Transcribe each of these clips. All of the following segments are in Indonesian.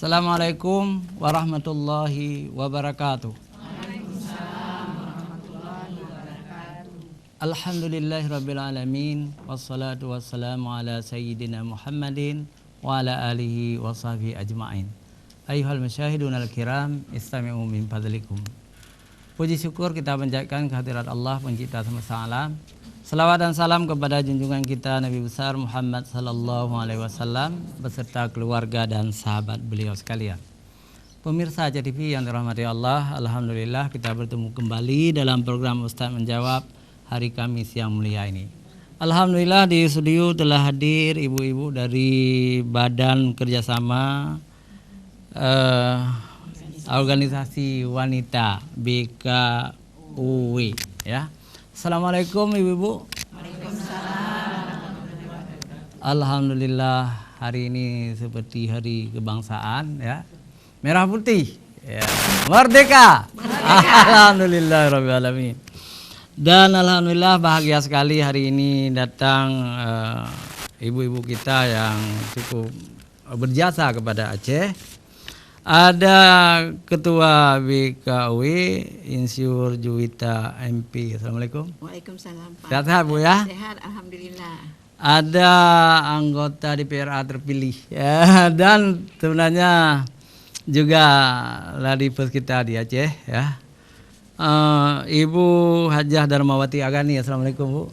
Assalamualaikum warahmatullahi wabarakatuh. Alhamdulillahirabbil alamin wassalatu wassalamu ala sayyidina Muhammadin wa ala alihi wa sahbihi ajmain. Ayyuhal masyahidun al-kiram, istami'u min fadlikum. Puji syukur kita panjatkan kehadirat Allah pencipta semesta alam. Salawat dan salam kepada junjungan kita Nabi besar Muhammad sallallahu alaihi wasallam beserta keluarga dan sahabat beliau sekalian. Pemirsa Aceh TV yang dirahmati Allah, alhamdulillah kita bertemu kembali dalam program Ustaz Menjawab hari Kamis yang mulia ini. Alhamdulillah di studio telah hadir ibu-ibu dari Badan Kerjasama Organisasi Wanita BKUW ya. Assalamualaikum ibu-ibu. Alhamdulillah hari ini seperti hari kebangsaan ya. Merah putih ya. Merdeka. Alhamdulillah rabbil alamin. Dan alhamdulillah bahagia sekali hari ini datang ibu-ibu kita yang cukup berjasa kepada Aceh. Ada Ketua BKUW Insinyur Juwita MP. Assalamualaikum. Waalaikumsalam Pak. Sehat Bu ya? Sehat alhamdulillah. Ada anggota DPRA terpilih ya, dan sebenarnya juga ladipes kita di Aceh ya. Ibu Hajah Darmawati Agani. Assalamualaikum Bu.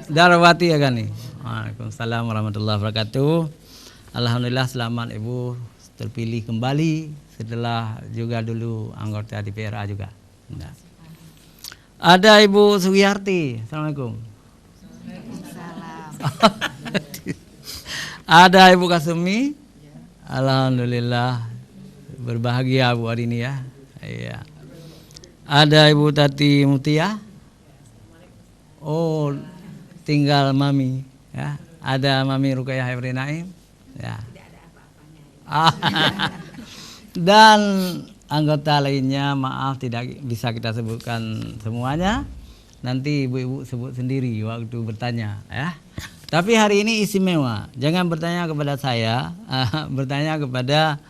Darwati Agani. Waalaikumsalam warahmatullahi wabarakatuh. Alhamdulillah selamat Ibu terpilih kembali setelah juga dulu anggota DPRA juga. Nah. Ada Ibu Sugiyarti. Assalamualaikum. Ada Ibu Kasumi. Alhamdulillah berbahagia Bu hari ini ya. Iya. Ada Ibu Tati Mutia. Oh, tinggal Mami ya. Ada Mami Rukayah Hifri Naim ya. Dan anggota lainnya maaf tidak bisa kita sebutkan semuanya. Nanti ibu-ibu sebut sendiri waktu bertanya ya. Tapi hari ini istimewa. Jangan bertanya kepada saya, bertanya kepada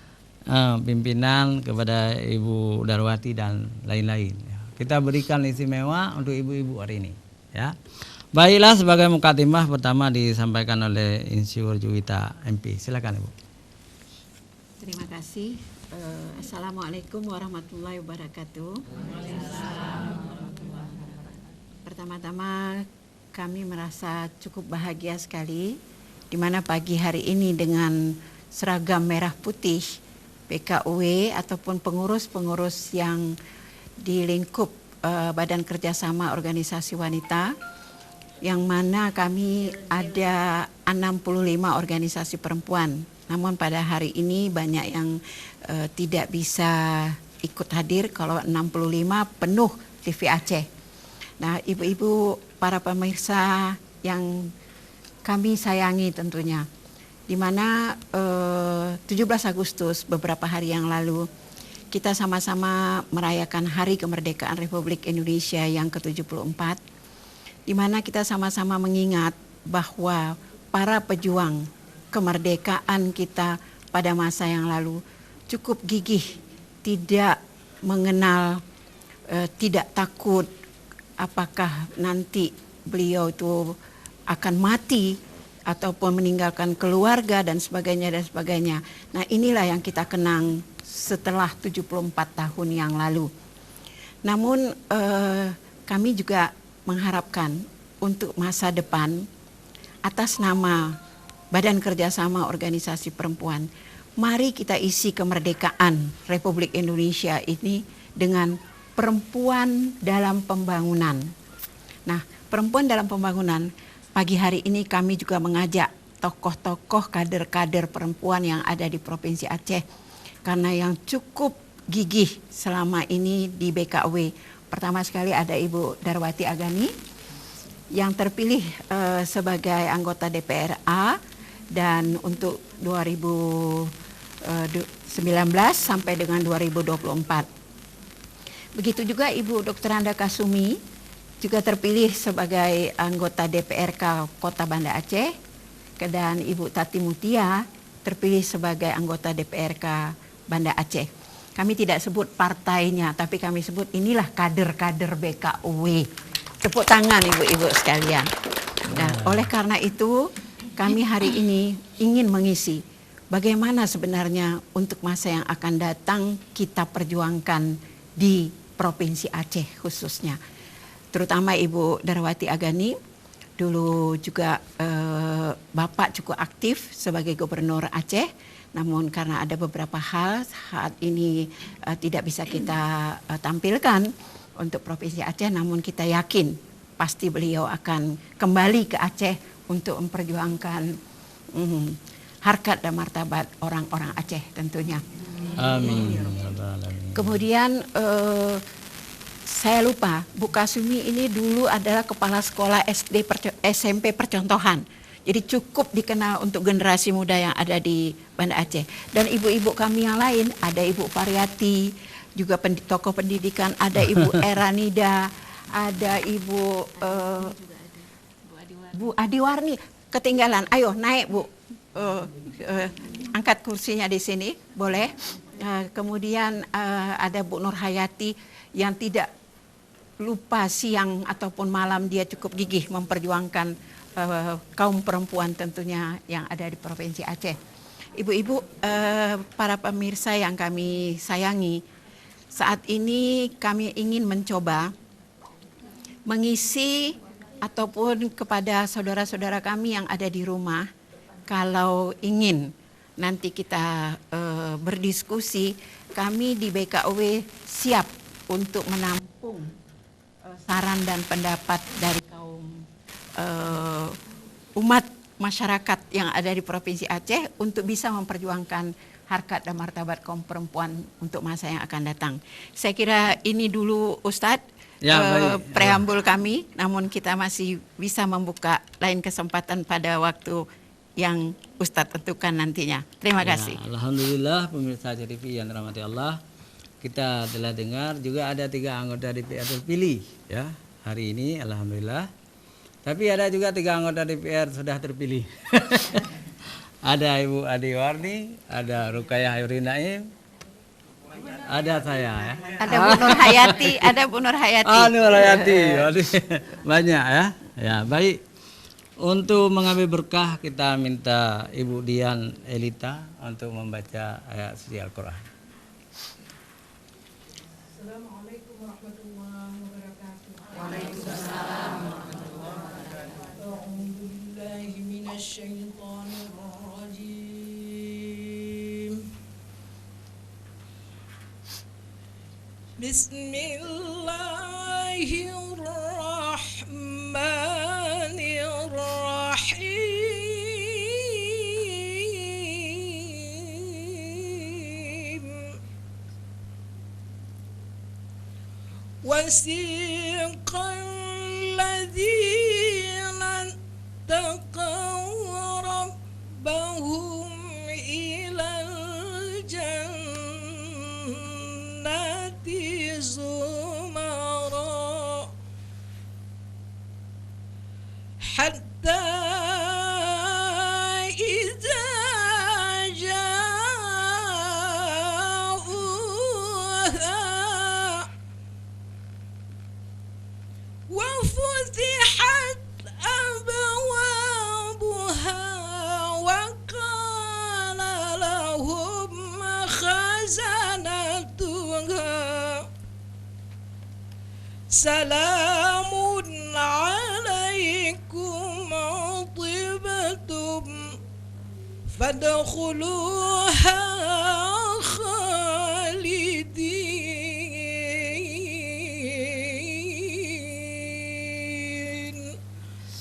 pimpinan, kepada Ibu Darwati dan lain-lain. Kita berikan istimewa untuk ibu-ibu hari ini ya. Baiklah, sebagai mukadimah pertama disampaikan oleh Insinyur Juwita MP. Silakan Ibu. Terima kasih. Assalamualaikum warahmatullahi wabarakatuh. Pertama-tama kami merasa cukup bahagia sekali di mana pagi hari ini dengan seragam merah putih BKUW ataupun pengurus-pengurus yang di lingkup Badan Kerjasama Organisasi Wanita, yang mana kami ada 65 organisasi perempuan. Namun pada hari ini banyak yang tidak bisa ikut hadir. Kalau 65 penuh TV Aceh. Nah, ibu-ibu para pemirsa yang kami sayangi tentunya, di mana 17 Agustus beberapa hari yang lalu kita sama-sama merayakan Hari Kemerdekaan Republik Indonesia yang ke-74, di mana kita sama-sama mengingat bahwa para pejuang kemerdekaan kita pada masa yang lalu cukup gigih, tidak mengenal, tidak takut apakah nanti beliau itu akan mati ataupun meninggalkan keluarga dan sebagainya dan sebagainya. Nah, inilah yang kita kenang setelah 74 tahun yang lalu. Namun kami juga mengharapkan untuk masa depan atas nama Badan Kerjasama Organisasi Perempuan, mari kita isi kemerdekaan Republik Indonesia ini dengan perempuan dalam pembangunan. Nah, perempuan dalam pembangunan, pagi hari ini kami juga mengajak tokoh-tokoh kader-kader perempuan yang ada di Provinsi Aceh, karena yang cukup gigih selama ini di BKUW. Pertama sekali ada Ibu Darwati Agani yang terpilih sebagai anggota DPRA dan untuk 2019 sampai dengan 2024. Begitu juga Ibu Dr. Anda Kasumi juga terpilih sebagai anggota DPRK Kota Banda Aceh, dan Ibu Tati Mutia terpilih sebagai anggota DPRK Banda Aceh. Kami tidak sebut partainya, tapi kami sebut inilah kader-kader BKUW. Tepuk tangan ibu-ibu sekalian. Nah, oleh karena itu kami hari ini ingin mengisi bagaimana sebenarnya untuk masa yang akan datang kita perjuangkan di Provinsi Aceh khususnya. Terutama Ibu Darawati Agani, dulu juga Bapak cukup aktif sebagai Gubernur Aceh, namun karena ada beberapa hal saat ini tidak bisa kita tampilkan untuk Provinsi Aceh, namun kita yakin pasti beliau akan kembali ke Aceh untuk memperjuangkan harkat dan martabat orang-orang Aceh tentunya. Amin. Kemudian saya lupa, Bu Kasumi ini dulu adalah kepala sekolah SMP percontohan. Jadi cukup dikenal untuk generasi muda yang ada di Banda Aceh. Dan ibu-ibu kami yang lain, ada Ibu Pariyati, juga tokoh pendidikan, ada Ibu Eranida, ada Ibu Bu Adiwarni. Ketinggalan, ayo naik Bu, angkat kursinya di sini, boleh. Kemudian ada Bu Nur Hayati yang tidak lupa siang ataupun malam dia cukup gigih memperjuangkan kaum perempuan tentunya yang ada di Provinsi Aceh. Ibu-ibu, para pemirsa yang kami sayangi, saat ini kami ingin mencoba mengisi ataupun kepada saudara-saudara kami yang ada di rumah, kalau ingin nanti kita berdiskusi, kami di BKUW siap untuk menampung saran dan pendapat dari kaum umat masyarakat yang ada di Provinsi Aceh untuk bisa memperjuangkan harkat dan martabat kaum perempuan untuk masa yang akan datang. Saya kira ini dulu Ustadz preambul kami, namun kita masih bisa membuka lain kesempatan pada waktu yang Ustadz tentukan nantinya. Terima kasih. Alhamdulillah pemirsa TV yang dirahmati Allah, kita telah dengar juga ada 3 anggota DPR terpilih ya hari ini, alhamdulillah. Tapi ada juga 3 anggota DPR sudah terpilih. Ada Ibu Adiwarni, ada Rukayah Ayuri Naim, ada saya ya. Ada Bu Nur Hayati, ada Bu Nur Hayati. Nur Hayati, banyak ya. Ya baik. Untuk mengambil berkah kita minta Ibu Dian Elita untuk membaca ayat suci Al-Quran. Assalamualaikum warahmatullahi wabarakatuh. Waalaikumsalam. A'udzu billahi minasyaitonir rajim. Bismillahirrahmanirrahim. Wasiqal ladzina taqaw rabbahum ilal jannati zumara hatta idza ja'uha wa futihat abwabuha wa qala lahum khazanatuha salamun alaikum tibtum fadkhuluha khalidin.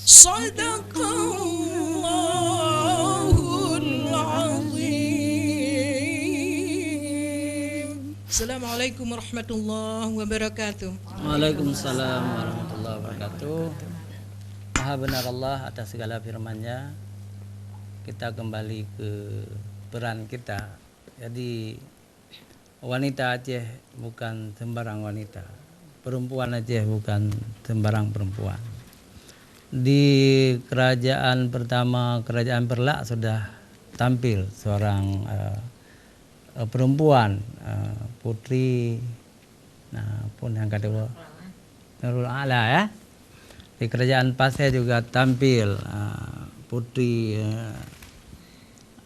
Sadaqallahul azim. Assalamualaikum warahmatullahi wabarakatuh. Waalaikumsalam warahmatullahi wabarakatuh. Maha benar Allah atas segala firman-Nya. Kita kembali ke peran kita. Jadi wanita Aceh bukan sembarang wanita. Perempuan Aceh bukan sembarang perempuan. Di kerajaan pertama, kerajaan Perlak sudah tampil seorang perempuan, putri, nah pun yang kedua Nurul Ala ya. Di kerajaan Pasir juga tampil putri,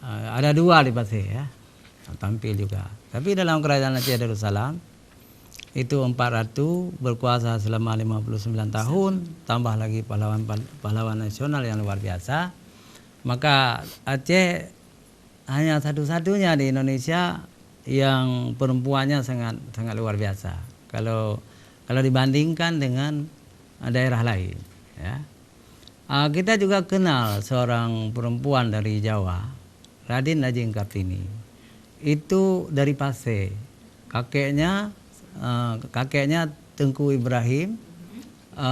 ada 2 di Pasir ya, tampil juga. Tapi dalam kerajaan Aceh Darussalam itu 4 ratu berkuasa selama 59 tahun, tambah lagi pahlawan nasional yang luar biasa. Maka Aceh hanya satu-satunya di Indonesia yang perempuannya sangat luar biasa. Kalau dibandingkan dengan daerah lain, ya. Kita juga kenal seorang perempuan dari Jawa, Raden Ajeng Kartini. Itu dari Pasir. Kakeknya Tengku Ibrahim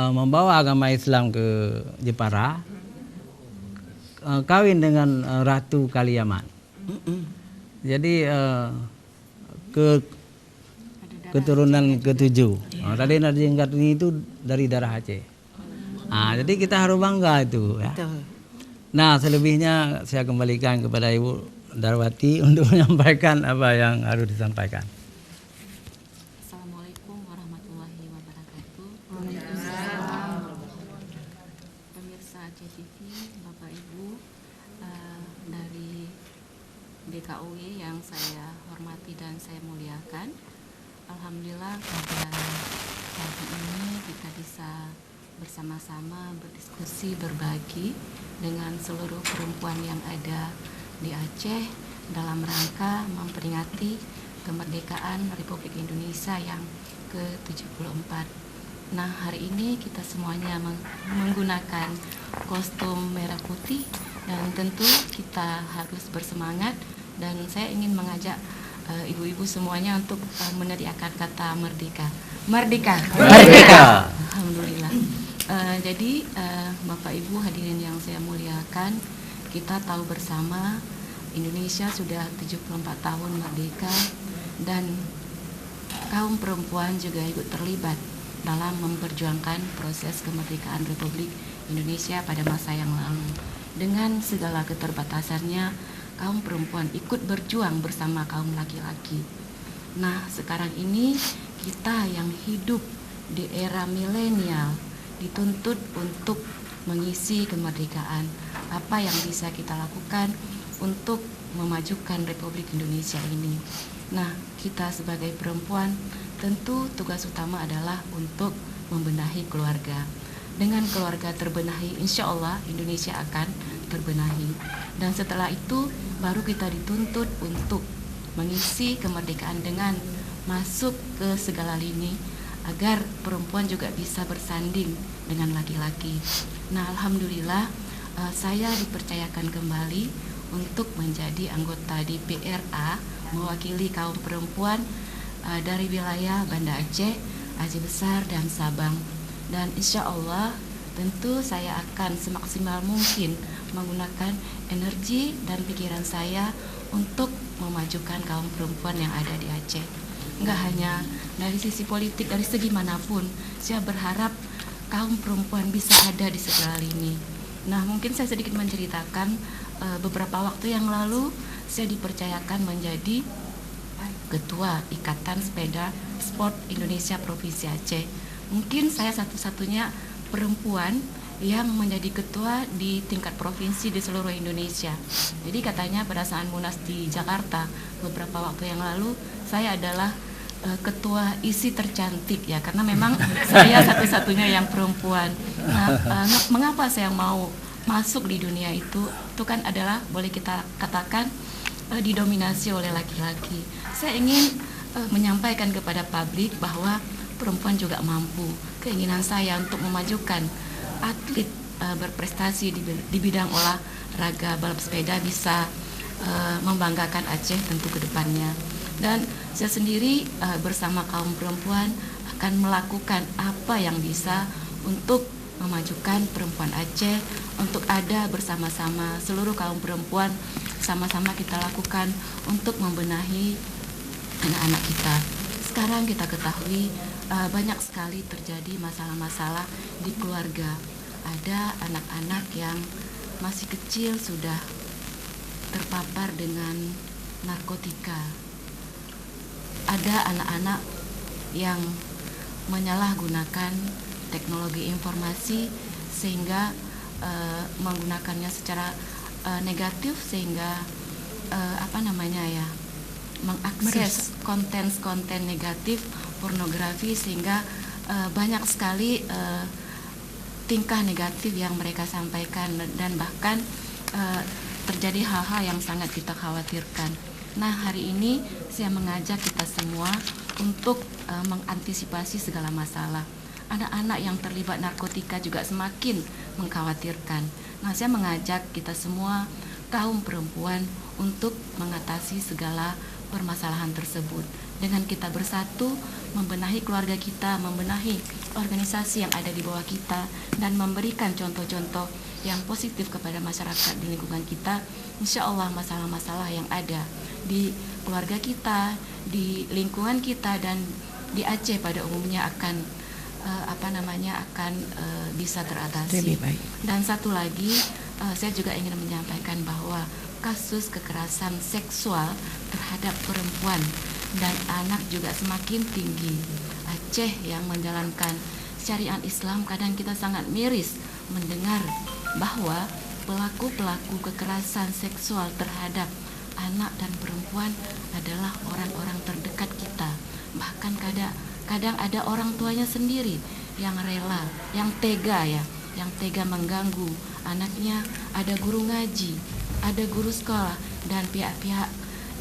membawa agama Islam ke Jepara, kawin dengan Ratu Kaliaman. Jadi keturunan ke-7. Raden Ajeng Kartini itu dari darah Aceh. Jadi kita harus bangga itu ya. Nah, selebihnya saya kembalikan kepada Ibu Darwati untuk menyampaikan apa yang harus disampaikan. Assalamualaikum warahmatullahi wabarakatuh. Pemirsa Aceh TV, Bapak Ibu, dari DKUI yang saya hormati dan saya muliakan. Alhamdulillah pada pagi ini kita bisa bersama-sama berdiskusi, berbagi dengan seluruh perempuan yang ada di Aceh dalam rangka memperingati kemerdekaan Republik Indonesia yang ke-74. Nah, hari ini kita semuanya menggunakan kostum merah putih dan tentu kita harus bersemangat, dan saya ingin mengajak ibu-ibu semuanya untuk meneriakkan kata merdeka. Merdeka. Merdeka. Alhamdulillah. Jadi Bapak Ibu hadirin yang saya muliakan, kita tahu bersama Indonesia sudah 74 tahun merdeka, dan kaum perempuan juga ikut terlibat dalam memperjuangkan proses kemerdekaan Republik Indonesia pada masa yang lalu. Dengan segala keterbatasannya, kaum perempuan ikut berjuang bersama kaum laki-laki. Nah, sekarang ini kita yang hidup di era milenial dituntut untuk mengisi kemerdekaan. Apa yang bisa kita lakukan untuk memajukan Republik Indonesia ini? Nah, kita sebagai perempuan tentu tugas utama adalah untuk membenahi keluarga. Dengan keluarga terbenahi, insya Allah Indonesia akan terbenahi. Dan setelah itu baru kita dituntut untuk mengisi kemerdekaan dengan masuk ke segala lini agar perempuan juga bisa bersanding dengan laki-laki. Nah, alhamdulillah saya dipercayakan kembali untuk menjadi anggota DPRA mewakili kaum perempuan dari wilayah Banda Aceh, Aceh Besar dan Sabang. Dan insya Allah tentu saya akan semaksimal mungkin menggunakan energi dan pikiran saya untuk memajukan kaum perempuan yang ada di Aceh. Enggak hanya dari sisi politik, dari segi manapun, saya berharap kaum perempuan bisa ada di segala lini. Nah, mungkin saya sedikit menceritakan beberapa waktu yang lalu saya dipercayakan menjadi Ketua Ikatan Sepeda Sport Indonesia Provinsi Aceh. Mungkin saya satu-satunya perempuan yang menjadi ketua di tingkat provinsi di seluruh Indonesia. Jadi katanya pada saat Munas di Jakarta beberapa waktu yang lalu, saya adalah ketua isi tercantik ya, karena memang saya satu-satunya yang perempuan. Nah, mengapa saya mau masuk di dunia itu kan adalah boleh kita katakan didominasi oleh laki-laki. Saya ingin menyampaikan kepada publik bahwa perempuan juga mampu. Keinginan saya untuk memajukan atlet berprestasi di bidang olahraga balap sepeda bisa membanggakan Aceh tentu ke depannya. Dan saya sendiri bersama kaum perempuan akan melakukan apa yang bisa untuk memajukan perempuan Aceh, untuk ada bersama-sama seluruh kaum perempuan, sama-sama kita lakukan untuk membenahi anak-anak kita. Sekarang kita ketahui banyak sekali terjadi masalah-masalah di keluarga. Ada anak-anak yang masih kecil sudah terpapar dengan narkotika. ada anak-anak yang menyalahgunakan teknologi informasi sehingga menggunakannya secara negatif, sehingga mengakses konten-konten negatif, pornografi, sehingga banyak sekali tingkah negatif yang mereka sampaikan, dan bahkan terjadi hal-hal yang sangat kita khawatirkan. Nah, hari ini saya mengajak kita semua untuk mengantisipasi segala masalah. Anak-anak yang terlibat narkotika juga semakin mengkhawatirkan. Nah, saya mengajak kita semua kaum perempuan untuk mengatasi segala permasalahan tersebut. Dengan kita bersatu membenahi keluarga kita, membenahi organisasi yang ada di bawah kita, dan memberikan contoh-contoh yang positif kepada masyarakat di lingkungan kita, insya Allah masalah-masalah yang ada di keluarga kita, di lingkungan kita, dan di Aceh pada umumnya akan bisa teratasi. Lebih baik. Dan satu lagi, saya juga ingin menyampaikan bahwa kasus kekerasan seksual terhadap perempuan dan anak juga semakin tinggi. Aceh yang menjalankan syariat Islam, kadang kita sangat miris mendengar bahwa pelaku-pelaku kekerasan seksual terhadap anak dan perempuan adalah orang-orang terdekat kita. Bahkan kadang ada orang tuanya sendiri yang rela, yang tega mengganggu anaknya. Ada guru ngaji, ada guru sekolah, dan pihak-pihak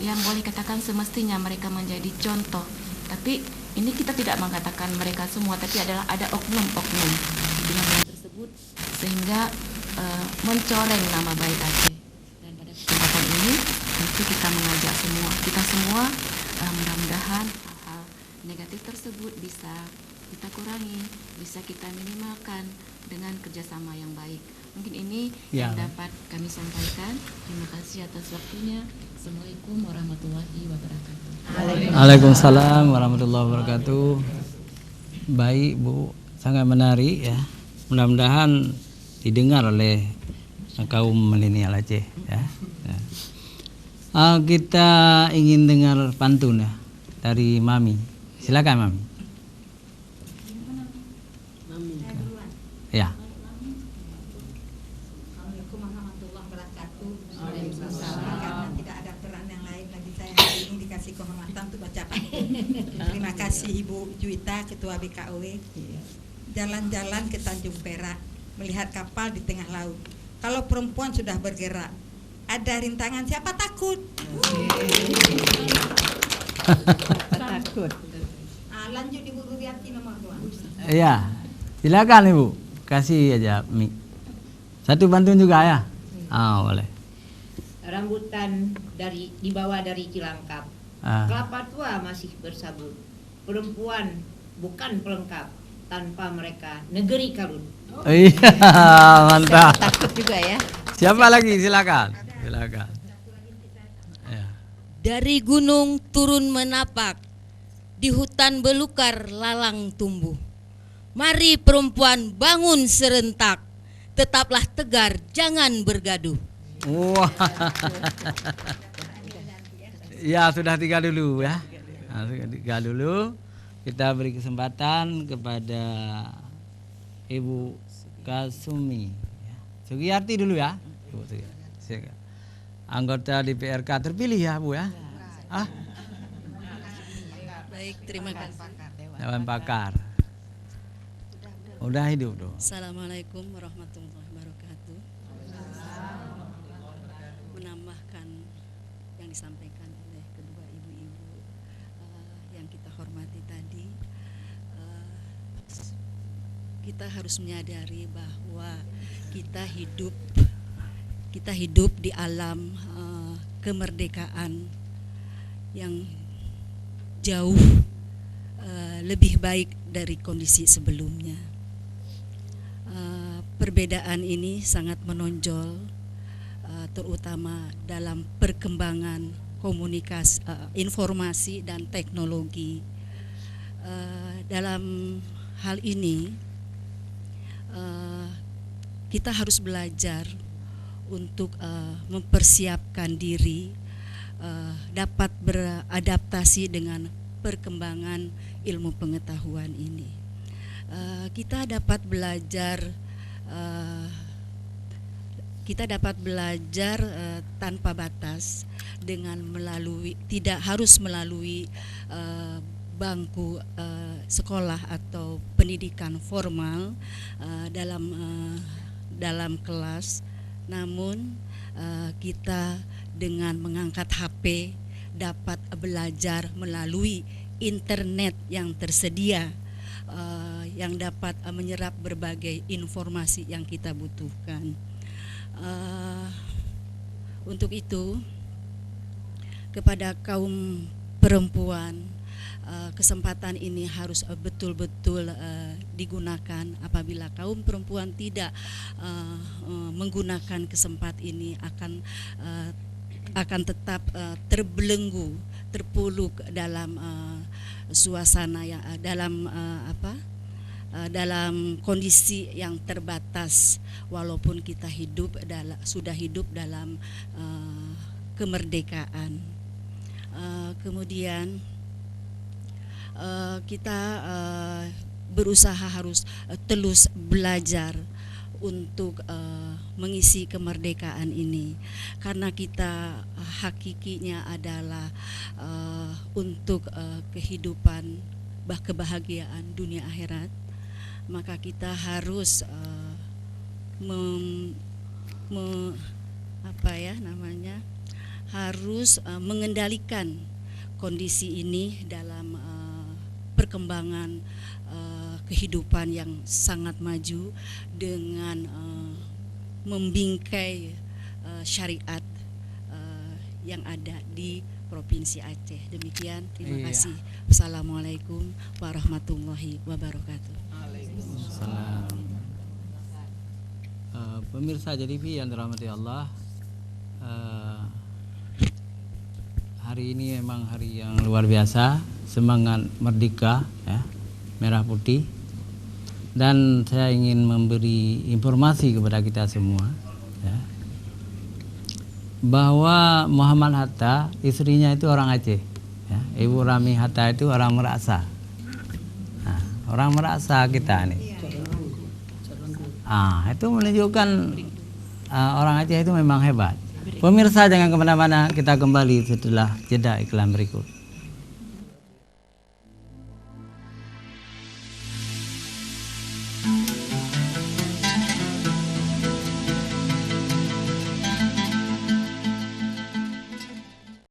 yang boleh katakan semestinya mereka menjadi contoh. Tapi ini kita tidak mengatakan mereka semua, tapi adalah ada oknum-oknum di dalam hal tersebut sehingga mencoreng nama baik Aceh. Dan pada kesempatan ini tentu kita mengajak kita semua mudah-mudahan hal-hal negatif tersebut bisa kita kurangi, bisa kita minimalkan dengan kerjasama yang baik. Mungkin ini yang dapat kami sampaikan. Terima kasih atas waktunya. Assalamualaikum warahmatullahi wabarakatuh. Waalaikumsalam warahmatullahi wabarakatuh. Baik Bu, sangat menarik ya. Mudah-mudahan didengar oleh kaum milenial Aceh ya. Kita ingin dengar pantun ya dari Mami. Silakan Mami. Ya. Assalamualaikum warahmatullahi wabarakatuh. Karena tidak ada peran yang lain bagi saya hari ini dikasih kehormatan untuk baca pantun. Terima kasih Ibu Juwita, Ketua BKUW. Jalan-jalan ke Tanjung Perak, melihat kapal di tengah laut. Kalau perempuan sudah bergerak, ada rintangan, siapa takut? Takut. Lanjut Ibu Ruriati nomor 2. Iya. Silakan Ibu. Kasih aja Mi. Satu pantun juga ya? Boleh. Rambutan dibawa dari Cilangkap. Kelapa tua masih bersabut. Perempuan bukan pelengkap. Tanpa mereka negeri kalun. Iya, mantap. Takut juga ya. Siapa lagi? Silakan. Ya. Dari gunung turun menapak, di hutan belukar lalang tumbuh. Mari perempuan bangun serentak, tetaplah tegar, jangan bergaduh. Wah. Ya, sudah 3 dulu ya. Sudah 3 dulu. Kita beri kesempatan kepada Ibu Kasumi. Sugiyarti dulu ya. Ibu Sugiyarti. Anggota DPRK terpilih ya Bu ya. Baik, terima kasih. Dewan Pakar. Udah hidup dong. Assalamualaikum warahmatullahi wabarakatuh. Menambahkan yang disampaikan oleh kedua ibu-ibu yang kita hormati tadi, kita harus menyadari bahwa kita hidup di alam kemerdekaan yang jauh lebih baik dari kondisi sebelumnya. Perbedaan ini sangat menonjol, terutama dalam perkembangan komunikasi, informasi dan teknologi. Dalam hal ini kita harus belajar untuk mempersiapkan diri dapat beradaptasi dengan perkembangan ilmu pengetahuan ini. Kita dapat belajar tanpa batas dengan tidak harus melalui bangku sekolah atau pendidikan formal dalam kelas, namun kita dengan mengangkat HP dapat belajar melalui internet yang tersedia, yang dapat menyerap berbagai informasi yang kita butuhkan. Untuk itu, kepada kaum perempuan, kesempatan ini harus betul-betul digunakan. Apabila kaum perempuan tidak menggunakan kesempatan ini, akan tetap terbelenggu, terpuruk dalam suasana yang dalam kondisi yang terbatas, walaupun kita sudah hidup dalam kemerdekaan. Kemudian kita berusaha harus terus belajar untuk mengisi kemerdekaan ini, karena kita hakikinya adalah untuk kehidupan kebahagiaan dunia akhirat. Maka kita harus mengendalikan kondisi ini dalam perkembangan kehidupan yang sangat maju dengan membingkai syariat yang ada di Provinsi Aceh. Demikian, terima kasih. Wassalamualaikum warahmatullahi wabarakatuh. Pemirsa JTV yang dirahmati Allah, hari ini memang hari yang luar biasa, semangat merdeka ya, merah putih. Dan saya ingin memberi informasi kepada kita semua ya, bahwa Muhammad Hatta, istrinya itu orang Aceh ya. Ibu Rami Hatta itu orang Merasa. Nah, orang Merasa kita nih. Itu menunjukkan orang Aceh itu memang hebat. Pemirsa, jangan kemana-mana, kita kembali setelah jeda iklan berikut.